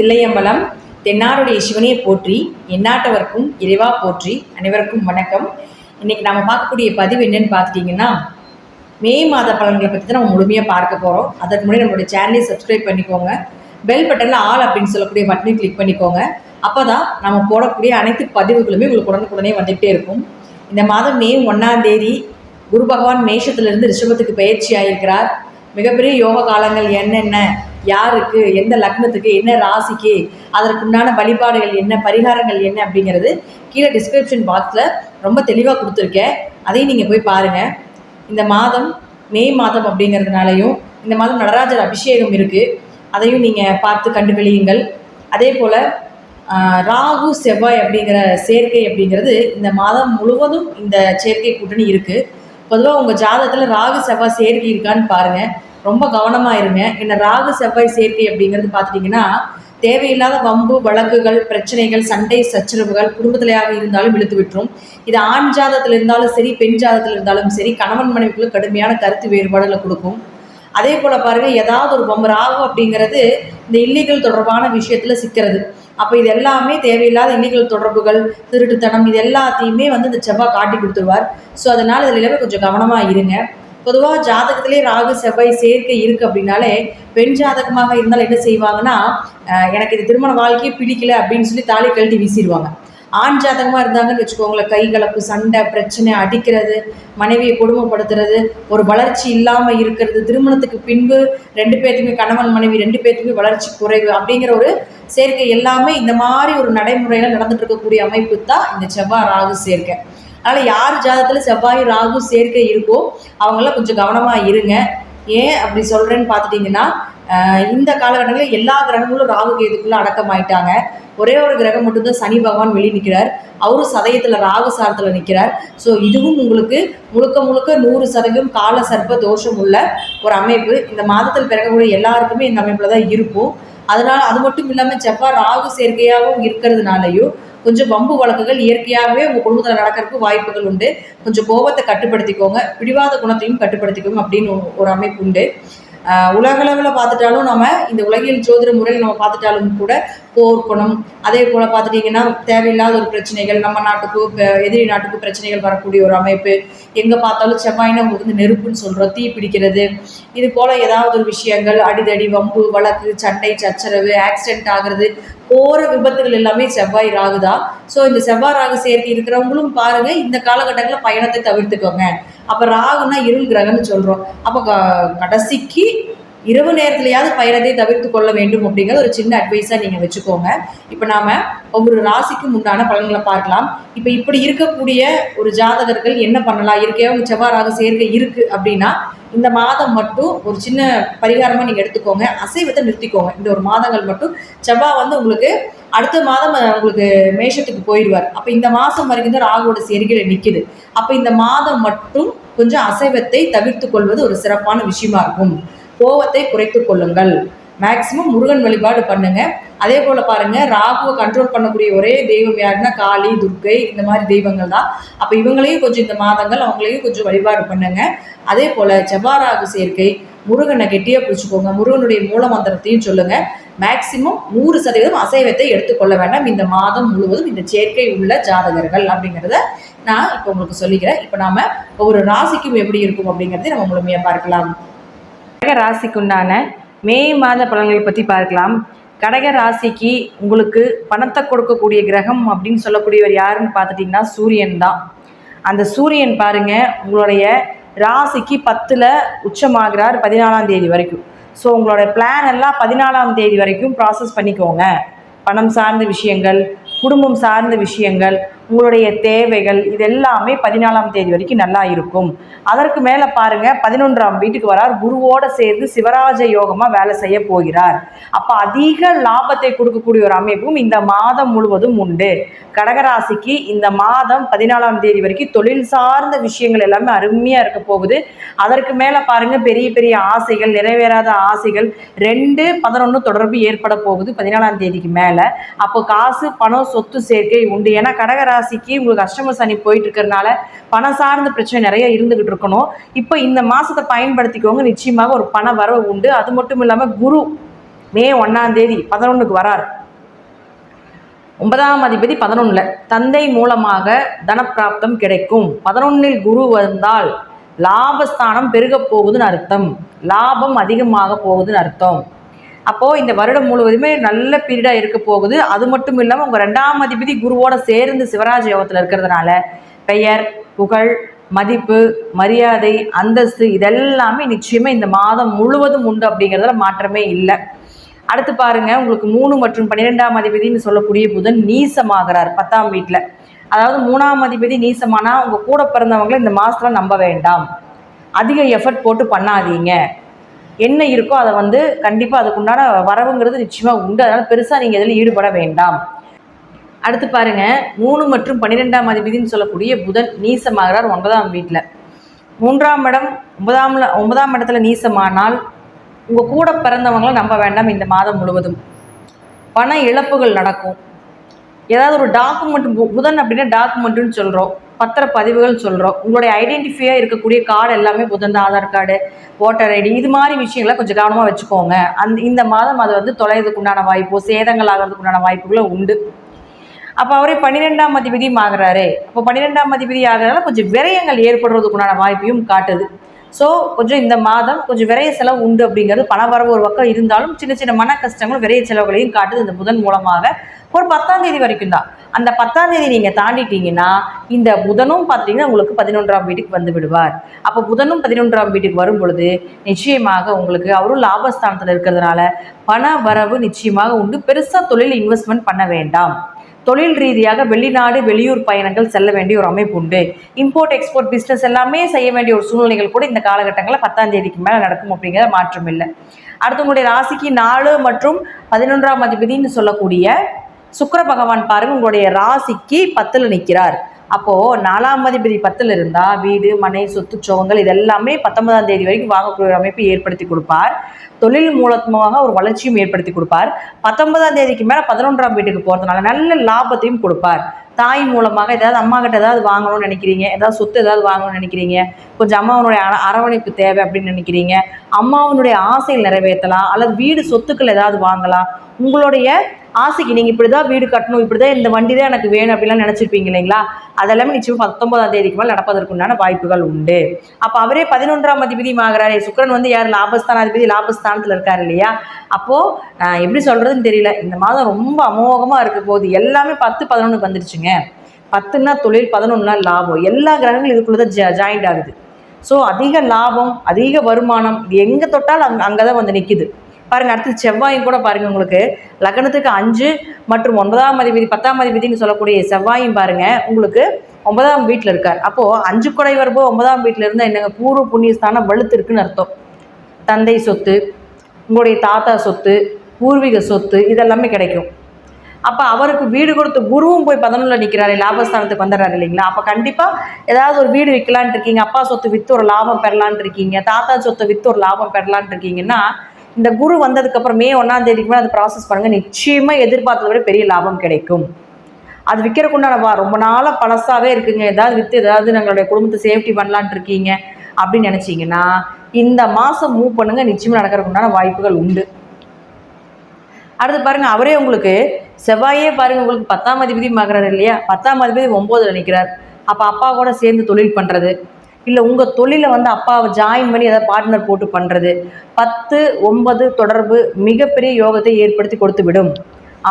தில்லையம்பலம் தென்னாடுடைய சிவனையை போற்றி எந்நாட்டவர்க்கும் இறைவா போற்றி. அனைவருக்கும் வணக்கம். இன்னைக்கு நம்ம பார்க்கக்கூடிய பதிவு என்னன்னு பார்த்துட்டிங்கன்னா, மே மாத பலன்களை பற்றி தான் நம்ம முழுமையாக பார்க்க போகிறோம். அதற்கு முன்னாடி நம்மளுடைய சேனலை சப்ஸ்கிரைப் பண்ணிக்கோங்க. பெல் பட்டனில் ஆல் அப்படின்னு சொல்லக்கூடிய பட்டனை கிளிக் பண்ணிக்கோங்க. அப்போ தான் நம்ம போடக்கூடிய அனைத்து பதிவுகளுமே உங்களுக்கு உடனுக்குடனே வந்துகிட்டே இருக்கும். இந்த மாதம் மே 1ஆம் தேதி குரு பகவான் மேஷத்திலிருந்து ரிஷபத்துக்கு பயிற்சி ஆகியிருக்கிறார். மிகப்பெரிய யோக காலங்கள் என்னென்ன, யாருக்கு, எந்த லக்னத்துக்கு, என்ன ராசிக்கு, அதற்குண்டான வழிபாடுகள் என்ன, பரிகாரங்கள் என்ன அப்படிங்கிறது கீழே டிஸ்கிரிப்ஷன் பாக்ஸில் ரொம்ப தெளிவாக கொடுத்துருக்கேன். அதையும் நீங்கள் போய் பாருங்கள். இந்த மாதம் மே மாதம் அப்படிங்கிறதுனாலையும் இந்த மாதம் நடராஜர் அபிஷேகம் இருக்குது, அதையும் நீங்கள் பார்த்து கண்டுகளியுங்கள். அதே போல் ராகு செவ்வாய் அப்படிங்கிற சேர்க்கை அப்படிங்கிறது இந்த மாதம் முழுவதும் இந்த சேர்க்கை கூட்டணி இருக்குது. பொதுவாக உங்கள் ஜாதகத்தில் ராகு செவ்வாய் சேர்க்கை இருக்கான்னு பாருங்கள். ரொம்ப கவனமாக இருங்க. என்ன ராகு செவ்வாய் சேர்க்கை அப்படிங்கிறது பார்த்துட்டிங்கன்னா, தேவையில்லாத வம்பு வழக்குகள், பிரச்சனைகள், சண்டை சச்சரவுகள் குடும்பத்திலேயாக இருந்தாலும் இழுத்து விட்டுரும். இது ஆண் ஜாதகத்தில் இருந்தாலும் சரி, பெண் ஜாதகத்தில் இருந்தாலும் சரி, கணவன் மனைவிக்குள்ள கடுமையான கருத்து வேறுபாடுகளை கொடுக்கும். அதே போல் பாருங்கள், ஏதாவது ஒரு வம்பு, ராகு அப்படிங்கிறது இந்த இல்லீகல் தொடர்பான விஷயத்தில் சிக்கிறது. அப்போ இது எல்லாமே தேவையில்லாத இல்லீகல் தொடர்புகள், திருட்டுத்தனம், இது எல்லாத்தையுமே இந்த செவ்வாய் காட்டி கொடுத்துருவார். ஸோ அதனால் இதில் எல்லாமே கொஞ்சம் கவனமாக இருங்க. பொதுவாக ஜாதகத்திலே ராகு செவ்வாய் சேர்க்கை இருக்குது அப்படின்னாலே, பெண் ஜாதகமாக இருந்தால் என்ன செய்வாங்கன்னா, எனக்கு இது திருமண வாழ்க்கையே பிடிக்கல அப்படின்னு சொல்லி தாலி கழட்டி வீசிடுவாங்க. ஆண் ஜாதகமாக இருந்தாங்கன்னு வச்சுக்கோங்களேன், கை கலப்பு, சண்டை, பிரச்சனை, அடிக்கிறது, மனைவியை கொடுமைப்படுத்துறது, ஒரு வளர்ச்சி இல்லாமல் இருக்கிறது, திருமணத்துக்கு பின்பு 2 பேர்த்துக்குமே, கணவன் மனைவி 2 பேர்த்துக்குமே வளர்ச்சி குறைவு அப்படிங்கிற ஒரு சேர்க்கை எல்லாமே இந்த மாதிரி ஒரு நடைமுறையில் நடந்துட்டு இருக்கக்கூடிய அமைப்பு தான் இந்த செவ்வாய் ராகு சேர்க்கை. அதனால் யார் ஜாதகத்தில் செவ்வாய் ராகு சேர்க்கை இருக்கோ அவங்களாம் கொஞ்சம் கவனமாக இருங்க. ஏன் அப்படி சொல்கிறேன்னு பார்த்துட்டிங்கன்னா, இந்த காலகட்டங்களில் எல்லா கிரகங்களும் ராகு கேதுக்குள்ளே அடக்கமாயிட்டாங்க. ஒரே ஒரு கிரகம் மட்டும்தான் சனி பகவான் வெளியே நிற்கிறார். அவரும் சதயத்தில் ராகு சாரத்தில் நிற்கிறார். ஸோ இதுவும் உங்களுக்கு முழுக்க 100% கால சர்ப்ப தோஷம் உள்ள ஒரு அமைப்பு. இந்த மாதத்தில் பிறக்கக்கூடிய எல்லாருக்குமே இந்த அமைப்பில் தான் இருக்கும். அதனால் அது மட்டும் இல்லாமல் செவ்வாய் ராகு சேர்க்கையாகவும் இருக்கிறதுனாலையும் கொஞ்சம் வம்பு வழக்குகள் இயற்கையாகவே உங்கள் குடும்பத்தில் நடக்கிறதுக்கு வாய்ப்புகள் உண்டு. கொஞ்சம் கோபத்தை கட்டுப்படுத்திக்கோங்க, பிடிவாத குணத்தையும் கட்டுப்படுத்திக்கோங்க அப்படின்னு ஒரு அமைப்பு உண்டு. உலகளவில் பார்த்துட்டாலும், நம்ம இந்த உலகியல் ஜோதிட முறையில் நம்ம பார்த்துட்டாலும் கூட போர்க்குணம், அதே போல் பார்த்துட்டிங்கன்னா தேவையில்லாத ஒரு பிரச்சனைகள், நம்ம நாட்டுக்கு எதிரி நாட்டுக்கு பிரச்சனைகள் வரக்கூடிய ஒரு அமைப்பு. எங்கே பார்த்தாலும் செவ்வாய்னா உங்களுக்கு நெருப்புன்னு சொல்கிறோம், தீ பிடிக்கிறது, இது போல் ஏதாவது ஒரு விஷயங்கள், அடிதடி, வம்பு வழக்கு, சண்டை சச்சரவு, ஆக்சிடென்ட் ஆகிறது, போகிற விபத்துகள் எல்லாமே செவ்வாய் ராகு தான். ஸோ இந்த செவ்வாய் ராகு சேர்க்கை இருக்கிறவங்களும் பாருங்கள், இந்த காலகட்டங்களில் பயணத்தை தவிர்த்துக்கோங்க. அப்போ ராகுனா இருள் கிரகம்னு சொல்கிறோம். அப்போ கடைசிக்கு இரவு நேரத்துலையாவது பயணத்தை தவிர்த்து கொள்ள வேண்டும் அப்படிங்கிற ஒரு சின்ன அட்வைஸாக நீங்கள் வச்சுக்கோங்க. இப்போ நாம் ஒவ்வொரு ராசிக்கும் உண்டான பலன்களை பார்க்கலாம். இப்போ இப்படி இருக்கக்கூடிய ஒரு ஜாதகர்கள் என்ன பண்ணலாம்? இயற்கையாக செவ்வாய் ராகு சேர்க்கை இருக்குது அப்படின்னா, இந்த மாதம் மட்டும் ஒரு சின்ன பரிகாரமாக நீங்கள் எடுத்துக்கோங்க. அசைவத்தை நிறுத்திக்கோங்க. இந்த ஒரு மாதங்கள் மட்டும் செவ்வாய் உங்களுக்கு அடுத்த மாதம் உங்களுக்கு மேஷத்துக்கு போயிடுவார். அப்போ இந்த மாதம் வரைக்கும் தான் ராகுவோட சேர்க்கையில் நிற்கிது. அப்போ இந்த மாதம் மட்டும் கொஞ்சம் அசைவத்தை தவிர்த்து கொள்வது ஒரு சிறப்பான விஷயமா இருக்கும். கோவத்தை குறைத்து கொள்ளுங்கள். மேக்சிமம் முருகன் வழிபாடு பண்ணுங்க. அதே போல் பாருங்கள், ராகுவை கண்ட்ரோல் பண்ணக்கூடிய ஒரே தெய்வம் யாருன்னா காளி, துர்க்கை, இந்த மாதிரி தெய்வங்கள் தான். அப்போ இவங்களையும் கொஞ்சம் இந்த மாதங்கள் அவங்களையும் கொஞ்சம் வழிபாடு பண்ணுங்க. அதே போல் செவ்வாய் ராகு சேர்க்கை, முருகனை கெட்டியாக பிடிச்சிக்கோங்க. முருகனுடைய மூல மந்திரத்தையும் சொல்லுங்கள். மேக்சிமம் 100% அசைவத்தை எடுத்துக்கொள்ள வேண்டாம் இந்த மாதம் முழுவதும் இந்த சேர்க்கை உள்ள ஜாதகர்கள் அப்படிங்கிறத நான் இப்போ உங்களுக்கு சொல்லிக்கிறேன். இப்போ நாம் ஒவ்வொரு ராசிக்கும் எப்படி இருக்கும் அப்படிங்கிறத நம்ம முழுமையாக பார்க்கலாம். கடக ராசிக்குண்டான மே மாத பலன்களை பற்றி பார்க்கலாம். கடக ராசிக்கு உங்களுக்கு பணத்தை கொடுக்கக்கூடிய கிரகம் அப்படின்னு சொல்லக்கூடியவர் யாருன்னு பார்த்துட்டிங்கன்னா சூரியன் தான். அந்த சூரியன் பாருங்கள், உங்களுடைய ராசிக்கு 10ல் உச்சமாகிறார் 14ஆம் தேதி வரைக்கும். ஸோ உங்களோட பிளான் எல்லாம் 14ஆம் தேதி வரைக்கும் ப்ராசஸ் பண்ணிக்கோங்க. பணம் சார்ந்த விஷயங்கள், குடும்பம் சார்ந்த விஷயங்கள், உங்களுடைய தேவைகள், இது எல்லாமே 14ஆம் தேதி வரைக்கும் நல்லா இருக்கும். அதற்கு மேலே பாருங்கள், 11ஆம் வீட்டுக்கு வரார். குருவோடு சேர்ந்து சிவராஜ யோகமாக வேலை செய்ய போகிறார். அப்போ அதிக லாபத்தை கொடுக்கக்கூடிய ஒரு அமைப்பும் இந்த மாதம் முழுவதும் உண்டு. கடகராசிக்கு இந்த மாதம் 14ஆம் தேதி வரைக்கும் தொழில் சார்ந்த விஷயங்கள் எல்லாமே அருமையாக இருக்க போகுது. அதற்கு மேலே பாருங்கள், பெரிய பெரிய ஆசைகள், நிறைவேறாத ஆசைகள் 2-11 தொடர்பு ஏற்பட போகுது 14ஆம் தேதிக்கு மேலே. அப்போ காசு, பணம், சொத்து சேர்க்கை உண்டு. ஏன்னா கடகராசிக்கு உங்களுக்கு அஷ்டம சனி போயிட்டு இருக்கிறதுனால பணம் சார்ந்த பிரச்சனை நிறைய இருந்துகிட்டு இருக்கணும். இப்போ இந்த மாதத்தை பயன்படுத்திக்கோங்க. நிச்சயமாக ஒரு பண வரவு உண்டு. அது மட்டும் இல்லாமல் குரு மே 1ஆம் தேதி 11க்கு வரார். 9ஆம் அதிபதி 11ல், தந்தை மூலமாக தனப்பிராப்தம் கிடைக்கும். 11ல் குரு வந்தால் லாபஸ்தானம் பெருக போகுதுன்னு அர்த்தம், லாபம் அதிகமாக போகுதுன்னு அர்த்தம். அப்போது இந்த வருடம் முழுவதுமே நல்ல பீரியடாக இருக்க போகுது. அது மட்டும் இல்லாமல் உங்கள் 2ஆம் அதிபதி குருவோட சேர்ந்து சிவராஜ யோகத்தில் இருக்கிறதுனால பெயர், புகழ், மதிப்பு, மரியாதை, அந்தஸ்து இதெல்லாமே நிச்சயமாக இந்த மாதம் முழுவதும் உண்டு அப்படிங்கிறதுல மாற்றமே இல்லை. அடுத்து பாருங்கள், உங்களுக்கு 3 மற்றும் 12ஆம் அதிபதினு சொல்லக்கூடிய புதன் நீசமாகிறார் 10ஆம் வீட்டில். அதாவது 3ஆம் அதிபதி நீசமானால் உங்கள் கூட பிறந்தவங்களை இந்த மாதத்தில் நம்ப வேண்டாம், அதிக எஃபர்ட் போட்டு பண்ணாதீங்க. என்ன இருக்கோ அதை கண்டிப்பாக அதுக்குண்டான வரவுங்கிறது நிச்சயமாக உண்டு. அதனால் பெருசாக நீங்கள் இதில் ஈடுபட வேண்டாம். அடுத்து பாருங்கள், 3 மற்றும் 12ஆம் அதிபதினு சொல்லக்கூடிய புதன் நீசமாகிறார் 9ஆம் வீட்டில். 3ஆம் இடம் 9ஆம் இடத்துல நீசமானால் உங்கள் கூட பிறந்தவங்களை நம்ப வேண்டாம். இந்த மாதம் முழுவதும் பண இழப்புகள் நடக்கும். ஏதாவது ஒரு டாக்குமெண்ட், புதன் அப்படின்னா டாக்குமெண்ட்டுன்னு சொல்கிறோம், பத்திரப்பதிவுகள் சொல்கிறோம். உங்களுடைய ஐடென்டிஃபையாக இருக்கக்கூடிய கார்டு எல்லாமே புதன் தான். ஆதார் கார்டு, ஓட்டர் ஐடி, இது மாதிரி விஷயங்களை கொஞ்சம் கவனமாக வச்சுக்கோங்க. இந்த மாதம் அது தொலைறதுக்கு உண்டான வாய்ப்போ சேதங்கள் ஆகிறதுக்கு உண்டான வாய்ப்புகளும் உண்டு. அப்போ அவரே 12ஆம் அதிபதியும் ஆகிறாரு. அப்போ 12ஆம் அதிபதி ஆகிறதால கொஞ்சம் விரயங்கள் ஏற்படுறதுக்குண்டான வாய்ப்பையும் காட்டுது. ஸோ கொஞ்சம் இந்த மாதம் கொஞ்சம் விரைய செலவு உண்டு அப்படிங்கிறது, பணவரவு ஒரு பக்கம் இருந்தாலும் சின்ன சின்ன மன கஷ்டங்களும் விரைய செலவுகளையும் காட்டுது இந்த புதன் மூலமாக. ஒரு 10ஆம் தேதி வரைக்கும் தான். அந்த 10ஆம் தேதி நீங்கள் தாண்டிட்டீங்கன்னா இந்த புதனும் பார்த்துட்டிங்கன்னா உங்களுக்கு 11ஆம் வீட்டுக்கு வந்து விடுவார். அப்போ புதனும் 11ஆம் வீட்டுக்கு வரும் பொழுது நிச்சயமாக உங்களுக்கு அவரும் லாபஸ்தானத்தில் இருக்கிறதுனால பண வரவு நிச்சயமாக உண்டு. பெருசாக தொழில் இன்வெஸ்ட்மெண்ட் பண்ண வேண்டாம். தொழில் ரீதியாக வெளிநாடு, வெளியூர் பயணங்கள் செல்ல வேண்டிய ஒரு அமைப்பு உண்டு. இம்போர்ட் எக்ஸ்போர்ட் பிஸ்னஸ் எல்லாமே செய்ய வேண்டிய ஒரு சூழ்நிலைகள் கூட இந்த காலகட்டங்களில் 10ஆம் தேதிக்கு மேலே நடக்கும் அப்படிங்கிற மாற்றம் இல்லை. அடுத்து உங்களுடைய ராசிக்கு 4 மற்றும் 11ஆம் அதிபதினு சொல்லக்கூடிய சுக்கிர பகவான் பாருங்கள், உங்களுடைய ராசிக்கு 10ல் நிற்கிறார். அப்போது 4ஆம் அதிபதி 10ல் இருந்தால் வீடு, மனை, சொத்து, சோகங்கள் இதெல்லாமே 19ஆம் தேதி வரைக்கும் வாங்கக்கூடிய ஒரு அமைப்பை ஏற்படுத்தி கொடுப்பார். தொழில் மூலமாக ஒரு வளர்ச்சியும் ஏற்படுத்தி கொடுப்பார். 19ஆம் தேதிக்கு மேலே 11ஆம் வீட்டுக்கு போகிறதுனால நல்ல லாபத்தையும் கொடுப்பார். தாய் மூலமாக ஏதாவது அம்மா கிட்ட ஏதாவது வாங்கணும்னு நினைக்கிறீங்க, ஏதாவது சொத்து ஏதாவது வாங்கணும்னு நினைக்கிறீங்க, கொஞ்சம் அம்மாவனுடைய அரவணைப்பு தேவை அப்படின்னு நினைக்கிறீங்க, அம்மாவனுடைய ஆசைகள் நிறைவேற்றலாம், அல்லது வீடு சொத்துக்கள் ஏதாவது வாங்கலாம். உங்களுடைய ஆசைக்கு நீங்கள் இப்படி தான் வீடு கட்டணும், இப்படி தான் இந்த வண்டி தான் எனக்கு வேணும் அப்படிலாம் நினச்சிருப்பீங்க இல்லைங்களா? அதெல்லாமே நிச்சயம் 19ஆம் தேதிக்கு மேலே நடப்பதற்குண்டான வாய்ப்புகள் உண்டு. அப்போ அவரே 11ஆம் அதிபதியும் ஆகிறாரே. சுக்கிரன் யார்? லாபஸ்தான அதிபதி, லாபஸ்தானத்தில் இருக்கார் இல்லையா? அப்போது எப்படி சொல்கிறதுன்னு தெரியல, இந்த மாதம் ரொம்ப அமோகமாக இருக்க போகுது. எல்லாமே 10, 11க்கு வந்துருச்சுங்க. 10ன்னா தொழில், 11ன்னா லாபம். எல்லா கிரகங்களும் இதுக்குள்ளே தான் ஜாயிண்ட் ஆகுது. ஸோ அதிக லாபம், அதிக வருமானம், இது எங்கே தொட்டாலும் அங்கே தான் வந்து நிற்கிது பாருங்கள். அடுத்து செவ்வாயும் கூட பாருங்கள், உங்களுக்கு லக்னத்துக்கு 5 மற்றும் 9ஆம் அதிபதி 10ஆம் அதிபதினு சொல்லக்கூடிய செவ்வாயும் பாருங்கள் உங்களுக்கு 9ஆம் வீட்டில் இருக்கார். அப்போது 5 குடை வரும்போ 9ஆம் வீட்டில் இருந்தால் என்னங்க, பூர்வ புண்ணியஸ்தானம் வலுத்து இருக்குன்னு அர்த்தம். தந்தை சொத்து, உங்களுடைய தாத்தா சொத்து, பூர்வீக சொத்து இதெல்லாமே கிடைக்கும். அப்போ அவருக்கு வீடு கொடுத்து குருவும் போய் 11ல் நிற்கிறாரு, லாபஸ்தானத்துக்கு வந்துடுறாரு இல்லைங்களா? அப்போ கண்டிப்பாக ஏதாவது ஒரு வீடு விற்கலான் இருக்கீங்க, அப்பா சொத்து விற்று ஒரு லாபம் பெறலான் இருக்கீங்க, தாத்தா சொத்தை விற்று ஒரு லாபம் பெறலான் இருக்கீங்கன்னா இந்த குரு வந்ததுக்கப்புறம் மே 1ஆம் தேதிக்கு மேலே அது ப்ராசஸ் பண்ணுங்கள். நிச்சயமாக எதிர்பார்த்ததை விட பெரிய லாபம் கிடைக்கும். அது விற்கிறக்குண்டான ரொம்ப நாளாக பழசாகவே இருக்குங்க, ஏதாவது விற்று ஏதாவது நம்மளுடைய குடும்பத்தை சேஃப்டி பண்ணலான் இருக்கீங்க அப்படின்னு நினச்சிங்கன்னா இந்த மாதம் மூவ் பண்ணுங்கள், நிச்சயமாக நடக்கிறதுக்குண்டான வாய்ப்புகள் உண்டு. அடுத்து பாருங்கள், அவரே உங்களுக்கு செவ்வாயே பாருங்கள் உங்களுக்கு 10ஆம் அதிபதி ஆகிறார் இல்லையா? 10ஆம் அதிபதி 9ல் நிற்கிறார். அப்போ அப்பா கூட சேர்ந்து தொழில் பண்ணுறது, இல்லை உங்கள் தொழிலை அப்பாவை ஜாயின் பண்ணி ஏதாவது பார்ட்னர் போட்டு பண்ணுறது, 10, 9 தொடர்பு மிகப்பெரிய யோகத்தை ஏற்படுத்தி கொடுத்து விடும்.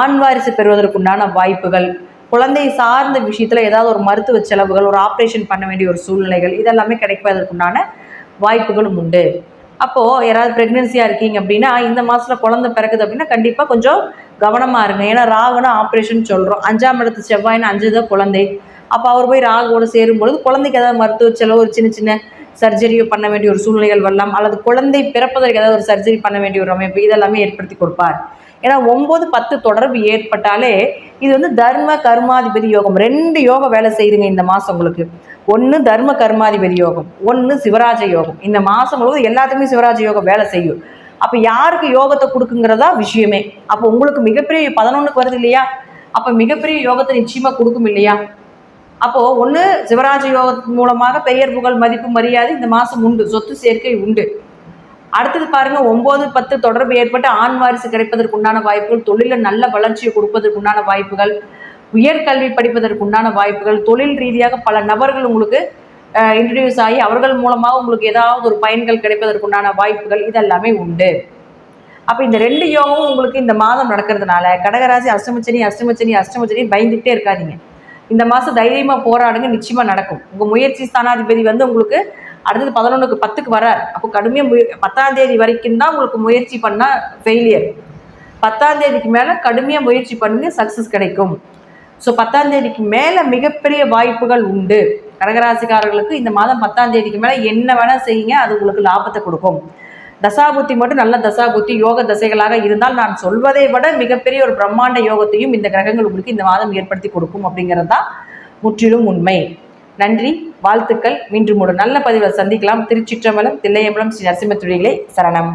ஆண் வாரிசு பெறுவதற்குண்டான வாய்ப்புகள், குழந்தை சார்ந்த விஷயத்தில் ஏதாவது ஒரு மருத்துவ செலவுகள், ஒரு ஆப்ரேஷன் பண்ண வேண்டிய ஒரு சூழ்நிலைகள் இதெல்லாமே கிடைப்பதற்குண்டான வாய்ப்புகளும் உண்டு. அப்போது யாராவது ப்ரெக்னென்சியாக இருக்கீங்க அப்படின்னா இந்த மாதத்தில் குழந்தை பிறக்குது அப்படின்னா கண்டிப்பாக கொஞ்சம் கவனமாக இருங்க. ஏன்னா ராகுனா ஆப்ரேஷன் சொல்கிறோம், 5ஆம் இடத்து செவ்வாயின்னு 5 தான் குழந்தை. அப்போ அவர் போய் ராகுவோடு சேரும்பொழுது குழந்தைக்கு ஏதாவது மருத்துவ செலவு, ஒரு சின்ன சின்ன சர்ஜரியோ பண்ண வேண்டிய ஒரு சூழ்நிலைகள் வரலாம், அல்லது குழந்தை பிறப்பதற்கு ஏதாவது ஒரு சர்ஜரி பண்ண வேண்டிய ஒரு அமைப்பு இதெல்லாமே ஏற்படுத்தி கொடுப்பார். ஏன்னா 9, 10 தொடர்பு ஏற்பட்டாலே இது தர்ம கர்மாதிபதி யோகம். 2 யோகம் வேலை செய்யுதுங்க இந்த மாதம் உங்களுக்கு. 1 தர்ம கர்மாதிபதி யோகம், 1 சிவராஜ யோகம். இந்த மாதம் முழுவதும் எல்லாத்துக்குமே சிவராஜ யோகம் வேலை செய்யும். அப்போ யாருக்கு யோகத்தை கொடுக்குங்கிறதா விஷயமே. அப்போ உங்களுக்கு மிகப்பெரிய 11க்கு வருது இல்லையா? அப்போ மிகப்பெரிய யோகத்தை நிச்சயமாக கொடுக்கும் இல்லையா? அப்போது ஒன்று சிவராஜ யோகத்தின் மூலமாக பெயர், புகழ், மதிப்பு, மரியாதை இந்த மாதம் உண்டு, சொத்து சேர்க்கை உண்டு. அடுத்தது பாருங்க, 9, 10 தொடர்பு ஏற்பட்டு ஆண் வாரிசு கிடைப்பதற்கு உண்டான வாய்ப்புகள், தொழிலில் நல்ல வளர்ச்சியை கொடுப்பதற்கு உண்டான வாய்ப்புகள், உயர்கல்வி படிப்பதற்கு உண்டான வாய்ப்புகள், தொழில் ரீதியாக பல நபர்கள் உங்களுக்கு இன்ட்ரடியூஸ் ஆகி அவர்கள் மூலமாக உங்களுக்கு ஏதாவது ஒரு பயன்கள் கிடைப்பதற்கு உண்டான வாய்ப்புகள் இதெல்லாமே உண்டு. அப்போ இந்த 2 யோகமும் உங்களுக்கு இந்த மாதம் நடக்கிறதுனால கடகராசி அஷ்டமச்சனி பயந்துகிட்டே இருக்காதீங்க. இந்த மாதம் தைரியமாக போராடுங்க, நிச்சயமாக நடக்கும். உங்கள் முயற்சி ஸ்தானாதிபதி உங்களுக்கு அடுத்தது 11க்கு 10க்கு வரார். அப்போ கடுமையாக 10ஆம் தேதி வரைக்கும் தான் உங்களுக்கு முயற்சி பண்ணால் ஃபெயிலியர். 10ஆம் தேதிக்கு மேலே கடுமையாக முயற்சி பண்ணுங்க, சக்ஸஸ் கிடைக்கும். ஸோ 10ஆம் தேதிக்கு மேலே மிகப்பெரிய வாய்ப்புகள் உண்டு. கடகராசிக்காரர்களுக்கு இந்த மாதம் 10ஆம் தேதிக்கு மேலே என்ன வேணால் செய்யுங்க, அது உங்களுக்கு லாபத்தை கொடுக்கும். தசாபுத்தி மட்டும் நல்ல தசாபுத்தி யோக தசைகளாக இருந்தால் நான் சொல்வதை விட மிகப்பெரிய ஒரு பிரம்மாண்ட யோகத்தையும் இந்த கிரகங்கள் உங்களுக்கு இந்த மாதம் ஏற்படுத்தி கொடுக்கும் அப்படிங்கிறது தான் முற்றிலும் உண்மை. நன்றி, வாழ்த்துக்கள். மீண்டும் ஒரு நல்ல பதிவில் சந்திக்கலாம். திருச்சிற்றம்பலம், தில்லையம்பலம், ஸ்ரீ நரசிம்ம துடிகளே சரணம்.